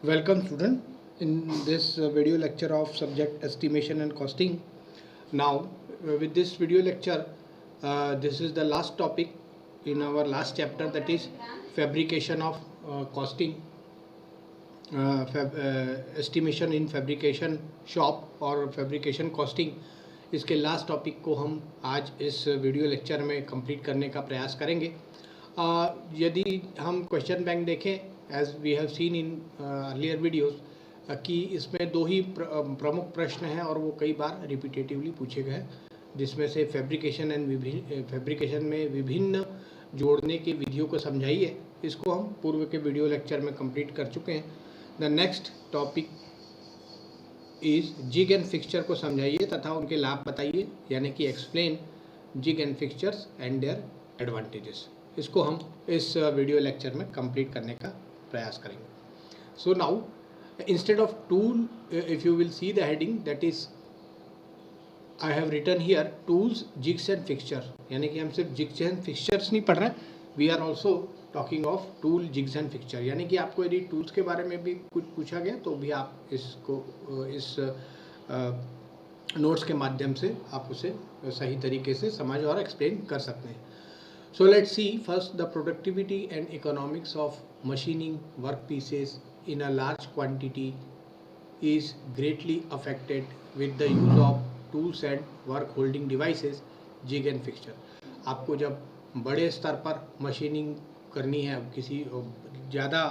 Welcome student in this video lecture of subject estimation and costing. Now with this video lecture, this is the last topic in our last chapter, that is fabrication of costing, estimation in fabrication shop और fabrication costing. इसके last topic को हम आज इस video lecture में complete करने का प्रयास करेंगे. यदि हम क्वेश्चन बैंक देखें, as we have seen in earlier videos, कि इसमें दो ही प्रमुख प्रश्न हैं और वो कई बार रिपीटेटिवली पूछे गए, जिसमें से फैब्रिकेशन में विभिन्न जोड़ने की विधियों को समझाइए. इसको हम पूर्व के वीडियो लेक्चर में कंप्लीट कर चुके हैं. The next topic is jig and fixture को समझाइए तथा उनके लाभ बताइए, यानी कि explain jig and fixtures and their advantages. इसको हम इस वीडियो लेक्चर में कंप्लीट करने का प्रयास करेंगे. So now instead of tool, if you will see the heading, that is I have written here tools, jigs and fixture. यानी कि हम सिर्फ जिग्स एंड फिक्सचर्स नहीं पढ़ रहे हैं, we are also talking of tool, jigs and fixture. यानी कि आपको यदि टूल्स के बारे में भी कुछ पूछा गया तो भी आप इसको इस नोट्स के माध्यम से आप उसे सही तरीके से समझ और एक्सप्लेन कर सकते हैं. So let's see first the productivity and economics of machining workpieces in a large quantity is greatly affected with the use of tools and work holding devices, jig and fixture. आपको जब बड़े स्तर पर machining करनी है किसी ज़्यादा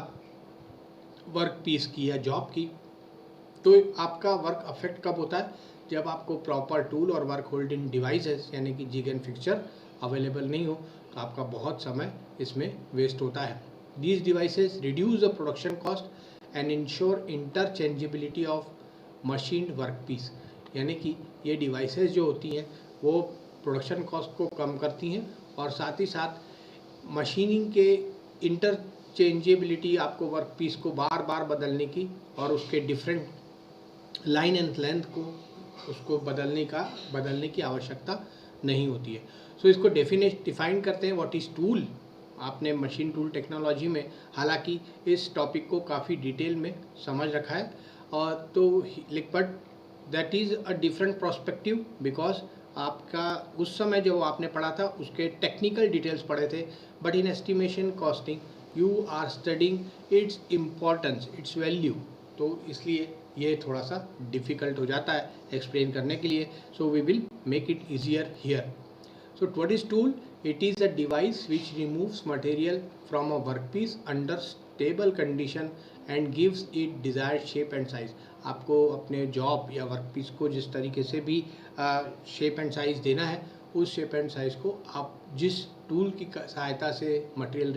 work piece की या जॉब की, तो आपका वर्क अफेक्ट कब होता है? जब आपको प्रॉपर टूल और वर्क होल्डिंग डिवाइसेस यानी कि जिग एंड फिक्सचर अवेलेबल नहीं हो, तो आपका बहुत समय इसमें वेस्ट होता है. These devices reduce the production cost and ensure interchangeability of machined work piece. यानी कि ये डिवाइसेस जो होती हैं वो प्रोडक्शन कॉस्ट को कम करती हैं और साथ ही साथ मशीनिंग के इंटरचेंजेबिलिटी, आपको वर्क पीस को बार बार बदलने की और उसके डिफरेंट लाइन एंड लेंथ को उसको बदलने की आवश्यकता नहीं होती है. सो इसको डिफाइन करते हैं, व्हाट इज़ टूल. आपने मशीन टूल टेक्नोलॉजी में हालांकि इस टॉपिक को काफ़ी डिटेल में समझ रखा है, और तो but that is a different prospective, because आपका उस समय जो आपने पढ़ा था उसके टेक्निकल डिटेल्स पढ़े थे, but in estimation costing you are studying its importance, its value. तो इसलिए ये थोड़ा सा डिफ़िकल्ट हो जाता है एक्सप्लेन करने के लिए. So we will make it easier here. So what is tool? It is a device which removes material from a workpiece under stable condition and gives it desired shape and size. आपको अपने job या workpiece को जिस तरीके से भी shape and size देना है, उस शेप एंड साइज को आप जिस टूल की सहायता से मटेरियल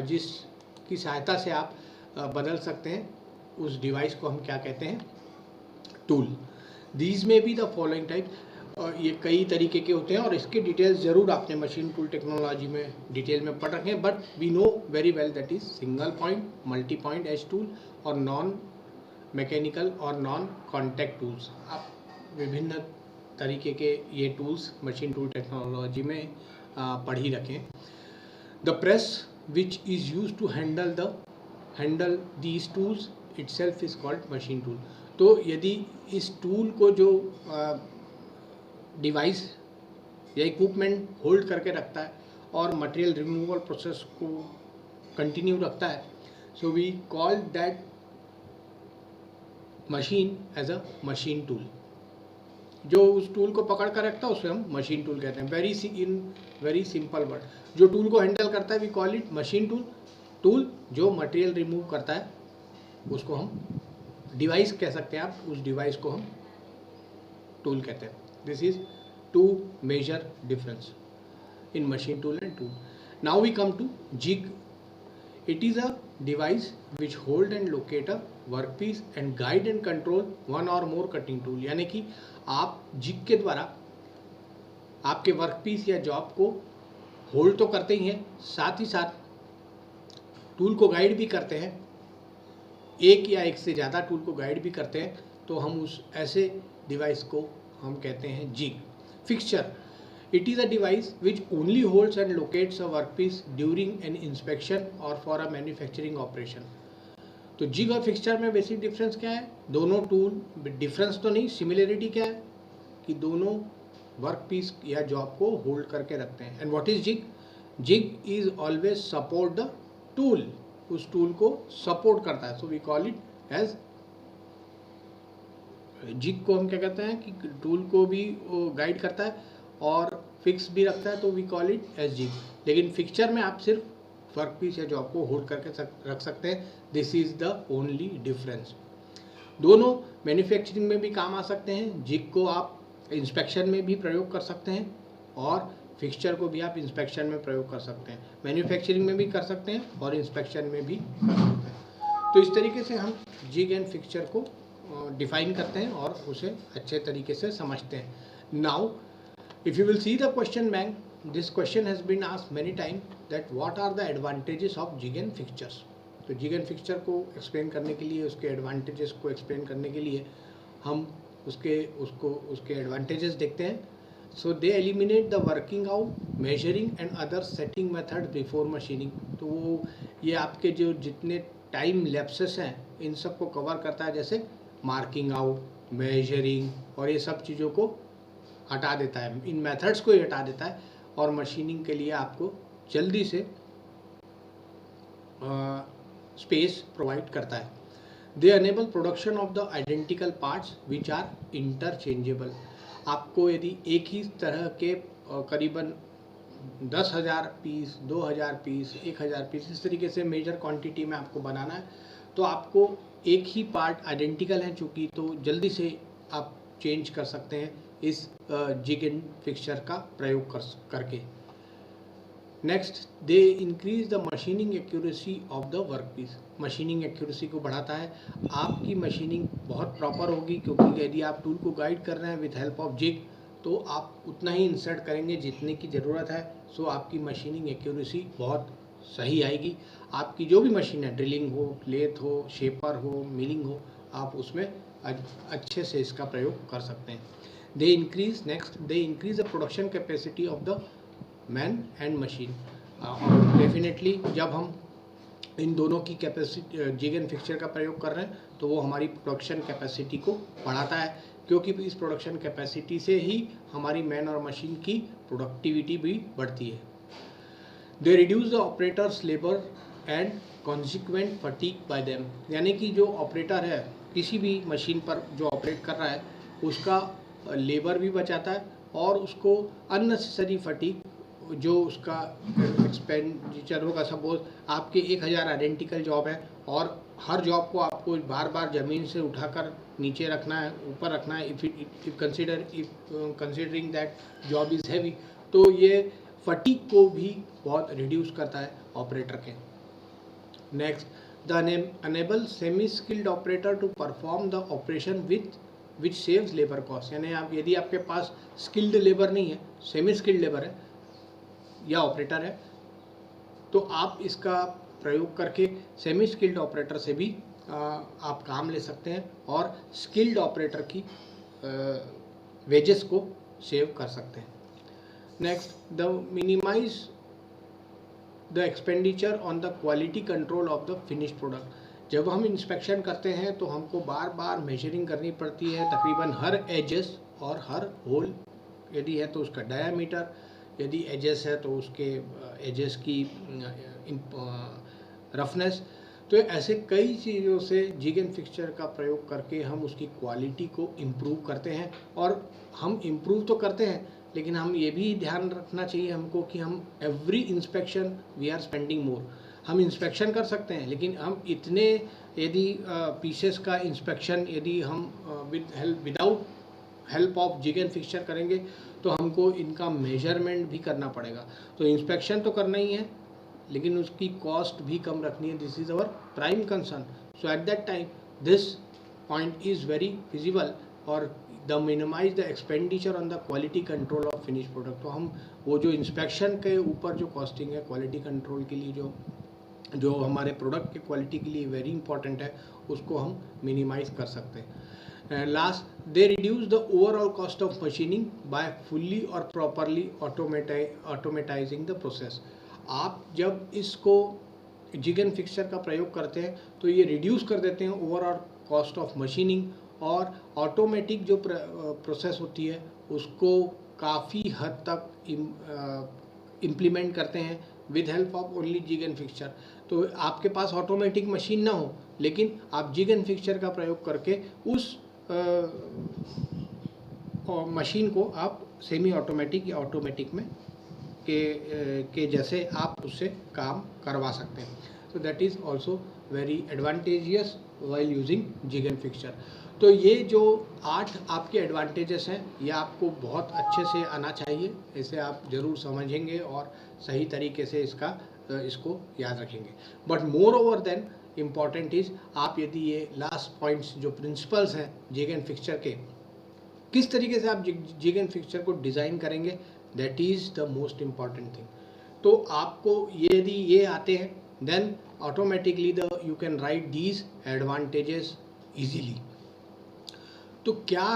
जिसकी सहायता से आप बदल सकते हैं, उस डिवाइस को हम क्या कहते हैं? टूल. दीज में भी द फॉलोइंग टाइप. ये कई तरीके के होते हैं और इसके डिटेल्स ज़रूर आपने मशीन टूल टेक्नोलॉजी में डिटेल में पढ़ रखे हैं, but we know very well that is single point, multi point edge tool और नॉन मैकेनिकल और नॉन कॉन्टैक्ट टूल्स. आप विभिन्न तरीके के ये टूल्स मशीन टूल टेक्नोलॉजी में पढ़ ही रखें. The press which is use to handle these tools itself is called machine tool. तो यदि इस टूल को जो डिवाइस या इक्विपमेंट होल्ड करके रखता है और मटेरियल रिमूवल प्रोसेस को कंटिन्यू रखता है, so we call that machine as a machine tool. जो उस टूल को पकड़ कर रखता है उसे हम मशीन टूल कहते हैं. इन वेरी सिंपल वर्ड, जो टूल को हैंडल करता है we call it machine tool. Tool जो मटेरियल रिमूव करता है उसको हम डिवाइस कह सकते हैं, आप उस डिवाइस को हम टूल कहते हैं. This is to major difference in machine tool and tool. Now we come to jig. It is a device which hold and locate a work piece and guide and control one or more cutting tool. यानी कि आप zig के द्वारा आपके work piece या job को hold तो करते ही हैं, साथ ही साथ टूल को गाइड भी करते हैं. एक या एक से ज़्यादा टूल को गाइड भी करते हैं, तो हम उस ऐसे डिवाइस को हम कहते हैं jig. Fixture. It is a device which only holds and locates a workpiece during an inspection or for a manufacturing operation. तो जिग और फिक्सचर में बेसिक डिफरेंस क्या है? दोनों टूल, डिफरेंस तो नहीं, सिमिलरिटी क्या है कि दोनों वर्क पीस या जॉब को होल्ड करके रखते हैं. And what is jig? Jig is always support the tool, उस टूल को सपोर्ट करता है. So we call it as jig को हम क्या कहते हैं कि टूल को भी गाइड करता है और फिक्स भी रखता है, तो we call it as jig. लेकिन फिक्सचर में आप सिर्फ वर्क पीस या जॉब को होल्ड करके रख सकते हैं. This is the only difference. दोनों मैन्युफैक्चरिंग में भी काम आ सकते हैं. जिग को आप इंस्पेक्शन में भी प्रयोग कर सकते हैं और फिक्सचर को भी आप इंस्पेक्शन में प्रयोग कर सकते हैं. मैन्युफैक्चरिंग में भी कर सकते हैं और इंस्पेक्शन में भी कर सकते हैं. तो इस तरीके से हम जिग एंड फिक्सचर को डिफाइन करते हैं और उसे अच्छे तरीके से समझते हैं. Now if you will see the question bank, this question has been asked many times that what are the advantages of jig and fixtures. तो jig and fixture को एक्सप्लेन करने के लिए, उसके एडवांटेजेस को एक्सप्लेन करने के लिए हम उसके एडवांटेजेस देखते हैं. So they eliminate the working out, measuring and other setting method before machining. तो वो ये आपके जो जितने टाइम लैप्सेस हैं इन सब को कवर करता है, जैसे मार्किंग आउट, मेजरिंग और ये सब चीज़ों को हटा देता है. इन मेथड्स को ही हटा देता है और मशीनिंग के लिए आपको जल्दी से स्पेस प्रोवाइड करता है. They enable production of the identical parts which are interchangeable. आपको यदि एक ही तरह के करीबन 10,000 पीस, 2,000 पीस, 1,000 पीस इस तरीके से मेजर क्वांटिटी में आपको बनाना है, तो आपको एक ही पार्ट आइडेंटिकल है चूँकि, तो जल्दी से आप चेंज कर सकते हैं इस जिग एंड फिक्सचर का प्रयोग करके. Next, they increase the machining accuracy of the work piece. Machining accuracy को बढ़ाता है. आपकी मशीनिंग बहुत प्रॉपर होगी क्योंकि यदि आप टूल को गाइड कर रहे हैं विथ हेल्प ऑफ जिग, तो आप उतना ही इंसर्ट करेंगे जितने की ज़रूरत है. सो आपकी मशीनिंग एक्यूरेसी बहुत सही आएगी. आपकी जो भी मशीन है, ड्रिलिंग हो, लेथ हो, शेपर हो, मिलिंग हो, आप उसमें अच्छे से इसका प्रयोग कर सकते हैं. They increase the production capacity of the man and machine. Definitely जब हम इन दोनों की कैपेसिटी जिग एंड फिक्सचर का प्रयोग कर रहे हैं तो वो हमारी प्रोडक्शन कैपेसिटी को बढ़ाता है, क्योंकि इस प्रोडक्शन कैपेसिटी से ही हमारी मैन और मशीन की प्रोडक्टिविटी भी बढ़ती है. दे reduce the operators labour and consequent fatigue bye them. यानी कि जो ऑपरेटर है किसी भी मशीन पर जो ऑपरेट कर रहा है उसका लेबर भी बचाता है और उसको अननेसेसरी फटीग जो उसका एक्सपेंडिचर होगा. सपोज आपके 1,000 आइडेंटिकल जॉब है और हर जॉब को आपको बार बार ज़मीन से उठाकर नीचे रखना है, ऊपर रखना है. If considering that job is heavy, तो ये फटीग को भी बहुत रिड्यूस करता है ऑपरेटर के. Next, the enable semi skilled operator to perform the operation which saves labour cost. यानी आप यदि आपके पास स्किल्ड लेबर नहीं है, सेमी स्किल्ड लेबर है या ऑपरेटर है, तो आप इसका प्रयोग करके सेमी स्किल्ड ऑपरेटर से भी आप काम ले सकते हैं और स्किल्ड ऑपरेटर की वेजेस को सेव कर सकते हैं. Next, the minimise the expenditure on the quality control of the finished product. जब हम इंस्पेक्शन करते हैं तो हमको बार बार मेजरिंग करनी पड़ती है तकरीबन हर एजेस और हर होल. यदि है तो उसका डायामीटर, यदि एजेस है तो उसके एजेस की रफनेस. तो ऐसे कई चीज़ों से जिग एंड फिक्सचर का प्रयोग करके हम उसकी क्वालिटी को इम्प्रूव करते हैं. और हम इम्प्रूव तो करते हैं, लेकिन हम ये भी ध्यान रखना चाहिए हमको कि हम every inspection we are spending more. हम इंस्पेक्शन कर सकते हैं, लेकिन हम इतने यदि पीसेस का इंस्पेक्शन यदि हम without help of jig and fixture करेंगे तो हमको इनका मेजरमेंट भी करना पड़ेगा. तो इंस्पेक्शन तो करना ही है, लेकिन उसकी कॉस्ट भी कम रखनी है. This is our prime concern. So at that time this point is very feasible और the minimise the expenditure on the quality control of finish product. तो हम वो जो इंस्पेक्शन के ऊपर जो कॉस्टिंग है क्वालिटी कंट्रोल के लिए जो हमारे प्रोडक्ट के क्वालिटी के लिए वेरी इंपॉर्टेंट है, उसको हम मिनिमाइज कर सकते हैं. Last, they reduce the overall cost of machining by fully और प्रॉपरली ऑटोमेटाइजिंग द प्रोसेस। आप जब इसको जिग एंड फिक्सचर का प्रयोग करते हैं तो ये रिड्यूस कर देते हैं ओवरऑल कॉस्ट ऑफ मशीनिंग, और ऑटोमेटिक जो प्रोसेस होती है उसको काफ़ी हद तक इम्प्लीमेंट करते हैं with help of only jig and fixture. तो आपके पास ऑटोमेटिक मशीन ना हो, लेकिन आप जिग एंड फिक्सचर का प्रयोग करके उस मशीन को आप सेमी ऑटोमेटिक या ऑटोमेटिक में के जैसे आप उससे काम करवा सकते हैं। तो that is also very advantageous while using jig and fixture. तो ये जो 8 आपके एडवांटेजेस हैं ये आपको बहुत अच्छे से आना चाहिए, इसे आप ज़रूर समझेंगे और सही तरीके से इसको याद रखेंगे। But moreover then important is, आप यदि ये लास्ट पॉइंट्स जो प्रिंसिपल्स हैं जिग एंड फिक्सचर के, किस तरीके से आप जिग एंड फिक्सचर को डिज़ाइन करेंगे, that is the most important thing. तो आपको यदि ये आते हैं then automatically you can write these advantages easily. तो क्या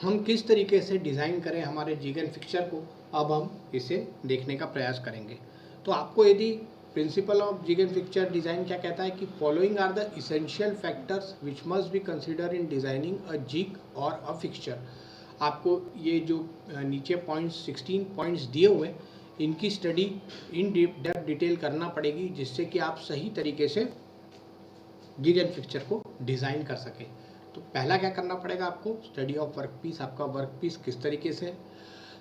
हम किस तरीके से डिज़ाइन करें हमारे जिग एंड फिक्सचर को, अब हम इसे देखने का प्रयास करेंगे। तो आपको यदि principle of jig and fixture design क्या कहता है कि following are the essential factors which must be consider in designing a jig और अ फिक्सचर। आपको ये जो नीचे पॉइंट्स 16 पॉइंट्स दिए हुए हैं इनकी स्टडी इन डेप्थ डिटेल करना पड़ेगी, जिससे कि आप सही तरीके से जिग एंड फिक्सचर को डिज़ाइन कर सकें। तो पहला क्या करना पड़ेगा आपको, स्टडी ऑफ वर्क पीस। आपका वर्क पीस किस तरीके से,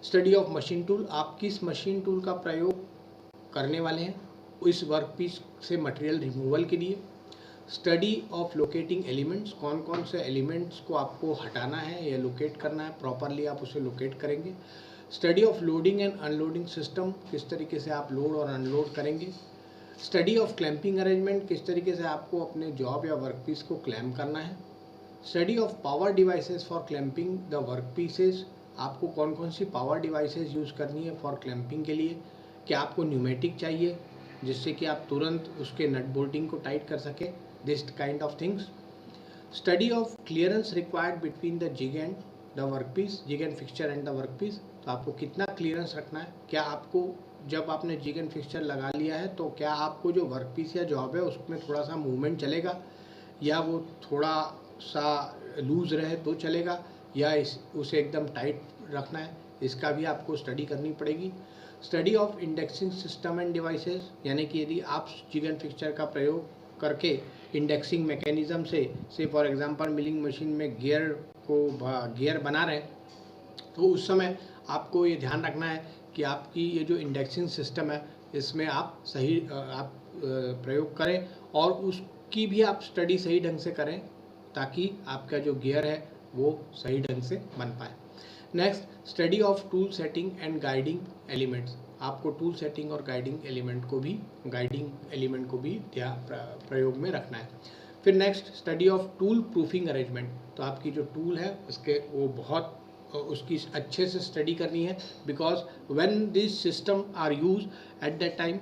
स्टडी ऑफ मशीन टूल, आप किस मशीन टूल का प्रयोग करने वाले हैं इस वर्क पीस से मटेरियल रिमूवल के लिए। स्टडी ऑफ लोकेटिंग एलिमेंट्स, कौन कौन से एलिमेंट्स को आपको हटाना है या लोकेट करना है, प्रॉपरली आप उसे लोकेट करेंगे। Study of loading and unloading system, किस तरीके से आप लोड और अनलोड करेंगे। स्टडी ऑफ क्लैंपिंग अरेंजमेंट, किस तरीके से आपको अपने जॉब या वर्क पीस को क्लैम्प करना है। Study of power devices for clamping the work pieces, आपको कौन कौन सी पावर डिवाइसेस यूज़ करनी है फॉर क्लैंपिंग के लिए। क्या आपको न्यूमेटिक चाहिए जिससे कि आप तुरंत उसके नट बोल्टिंग को टाइट कर सके, this kind of things. Study of clearance required between the jig and the work piece, jig and fixture and the work piece. तो आपको कितना क्लियरेंस रखना है, क्या आपको जब आपने जिग एंड फिक्सचर लगा लिया है तो क्या आपको जो वर्क पीस या जॉब है उसमें थोड़ा सा मूवमेंट चलेगा, या वो थोड़ा सा लूज रहे तो चलेगा, या उसे एकदम टाइट रखना है, इसका भी आपको स्टडी करनी पड़ेगी। Study of indexing system end devices, यानी कि यदि आप जिग एंड फिक्सचर का प्रयोग करके इंडेक्सिंग मैकेनिज्म से फॉर एग्जांपल मिलिंग मशीन में गियर बना रहे हैं तो उस समय आपको ये ध्यान रखना है कि आपकी ये जो इंडेक्सिंग सिस्टम है इसमें आप सही प्रयोग करें और उसकी भी आप स्टडी सही ढंग से करें ताकि आपका जो गियर है वो सही ढंग से बन पाए। Next, study of tool setting and guiding elements, आपको टूल सेटिंग और गाइडिंग एलिमेंट को भी प्रयोग में रखना है। फिर next, study of tool proofing arrangement, तो आपकी जो टूल है उसकी अच्छे से स्टडी करनी है, because when this system are use at that time,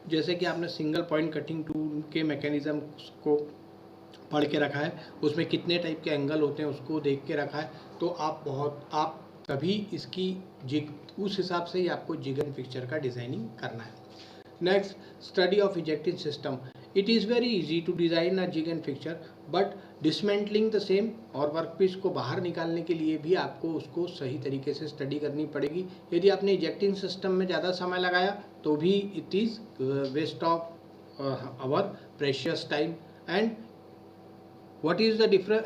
जैसे कि आपने सिंगल पॉइंट कटिंग टूल के मैकेनिज्म को पढ़ के रखा है, उसमें कितने टाइप के एंगल होते हैं उसको देख के रखा है, तो आप तभी इसकी उस हिसाब से ही आपको जिग एंड फिक्सचर का डिज़ाइनिंग करना है। Next, study of ejecting system, it is very easy to design a jig and fixture but dismantling the same, और वर्क पीस को बाहर निकालने के लिए भी आपको उसको सही तरीके से स्टडी करनी पड़ेगी। यदि आपने इजेक्टिंग सिस्टम में ज़्यादा समय लगाया तो भी it is waste of our precious time. And what is the difference,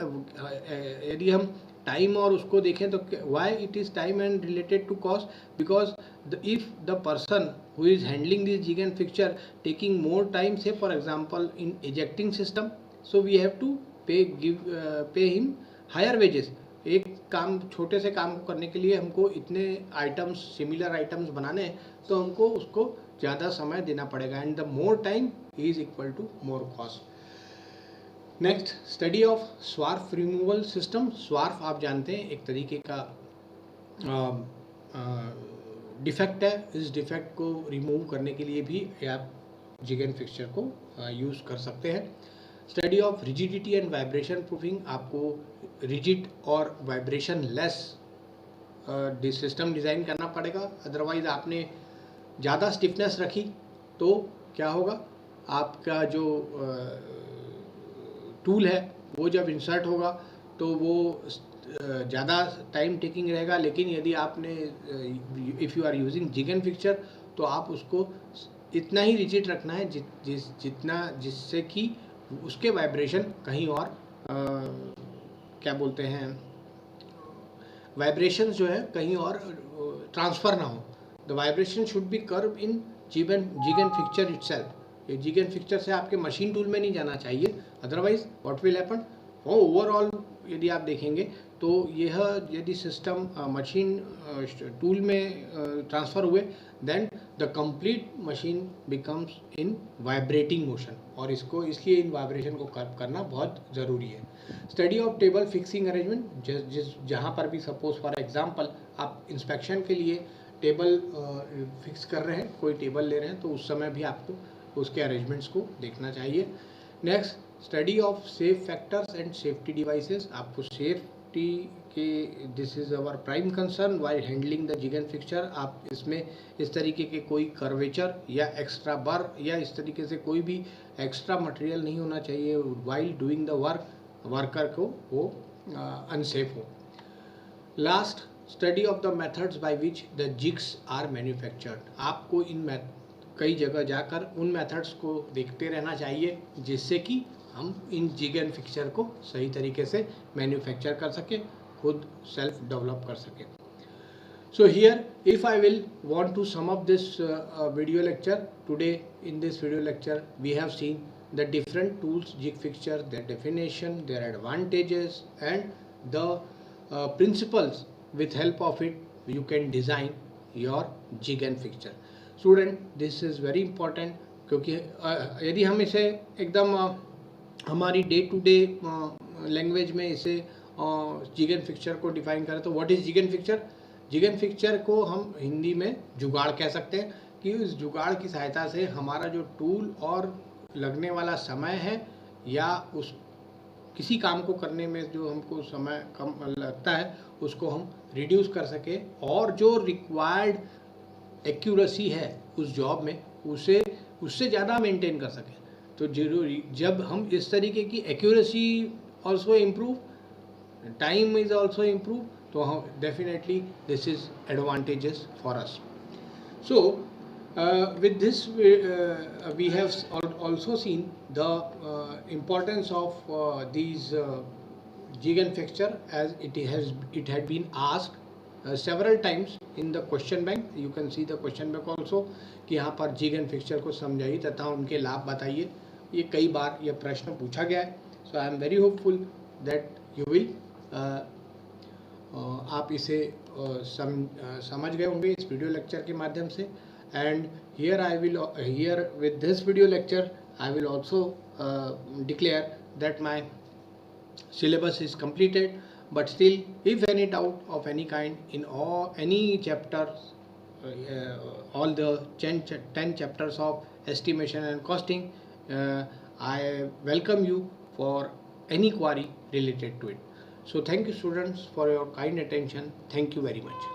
यदि हम टाइम और उसको देखें तो why it is time and related to cost, because if the person who is handling this jig and fixture taking more time, say for example in ejecting system, so we have to pay him higher wages। एक काम, छोटे से काम को करने के लिए हमको इतने आइटम्स, सिमिलर आइटम्स बनाने हैं तो हमको उसको ज़्यादा समय देना पड़ेगा, and the more time is equal to more cost. Next, study of swarf removal system. Swarf आप जानते हैं एक तरीके का डिफेक्ट है, इस डिफेक्ट को रिमूव करने के लिए भी आप जिग एंड फिक्सचर को यूज़ कर सकते हैं। Study of rigidity and vibration proofing, आपको रिजिड और वाइब्रेशन लेस सिस्टम डिज़ाइन करना पड़ेगा, अदरवाइज आपने ज़्यादा स्टिफनेस रखी तो क्या होगा, आपका जो टूल है वो जब इंसर्ट होगा तो वो ज़्यादा टाइम टेकिंग रहेगा। लेकिन यदि आपने if you are using jig and fixture तो आप उसको इतना ही रिजिड रखना है जिससे कि उसके वाइब्रेशन कहीं और क्या बोलते हैं, वाइब्रेशंस जो है कहीं और ट्रांसफ़र ना हो। The vibration should be curve in jig and fixture itself. ये जिग एंड फिक्सचर से आपके मशीन टूल में नहीं जाना चाहिए, अदरवाइज व्हाट विल हैपन, वो ओवरऑल यदि आप देखेंगे तो यह यदि सिस्टम मशीन टूल में ट्रांसफ़र हुए then the complete machine becomes in vibrating motion, और इसको इसलिए इन वाइब्रेशन को करना बहुत ज़रूरी है। Study of table fixing arrangement, जहाँ पर भी सपोज फॉर एग्जांपल आप इंस्पेक्शन के लिए टेबल फिक्स कर रहे हैं, कोई टेबल ले रहे हैं, तो उस समय भी आपको उसके अरेंजमेंट्स को देखना चाहिए। Next, study of safe factors and safety devices, आपको सेफ्टी के this is our prime concern while handling the jig and fixture. आप इसमें इस तरीके के कोई कर्वेचर या एक्स्ट्रा बार या इस तरीके से कोई भी एक्स्ट्रा मटेरियल नहीं होना चाहिए वाइल डूइंग द वर्कर को वो अनसेफ हो। Last, study of the methods by which the jigs are manufactured, आपको कई जगह जाकर उन मेथड्स को देखते रहना चाहिए जिससे कि हम इन जिग एंड फिक्सचर को सही तरीके से मैन्युफैक्चर कर सकें, खुद सेल्फ डेवलप कर सकें। So here, if I will want to sum up this video lecture today, in this video lecture we have seen the different tools, jig fixture, their definition, their advantages, and the principles with help of it you can design your jig and fixture. Student, this is very important, क्योंकि यदि हम इसे एकदम हमारी day to day language में इसे jig and fixture को define करें तो what is jig and fixture? Jig and fixture को हम हिंदी में जुगाड़ कह सकते हैं कि उस जुगाड़ की सहायता से हमारा जो टूल और लगने वाला समय है या उस किसी काम को करने में जो हमको समय कम लगता है उसको हम रिड्यूस कर सके, और जो रिक्वायर्ड एक्यूरेसी है उस जॉब में उससे ज़्यादा मेंटेन कर सकें। तो जरूरी जब हम इस तरीके की accuracy also improve, time is also improve, तो हम definitely this is advantages for us. So with this we have also seen the importance of these jig and fixture, as it had been asked several times in the question bank. You can see the question bank also कि यहाँ पर jig and fixture को समझाइए तथा उनके लाभ बताइए, ये कई बार यह प्रश्न पूछा गया है। So I am very hopeful that you will आप इसे समझ गए होंगे इस वीडियो लेक्चर के माध्यम से। And here with this video lecture I will also declare that my syllabus is completed, but still if any doubt of any kind in any chapter, all the 10 chapters of estimation and costing, I welcome you for any query related to it. So thank you students for your kind attention. Thank you very much.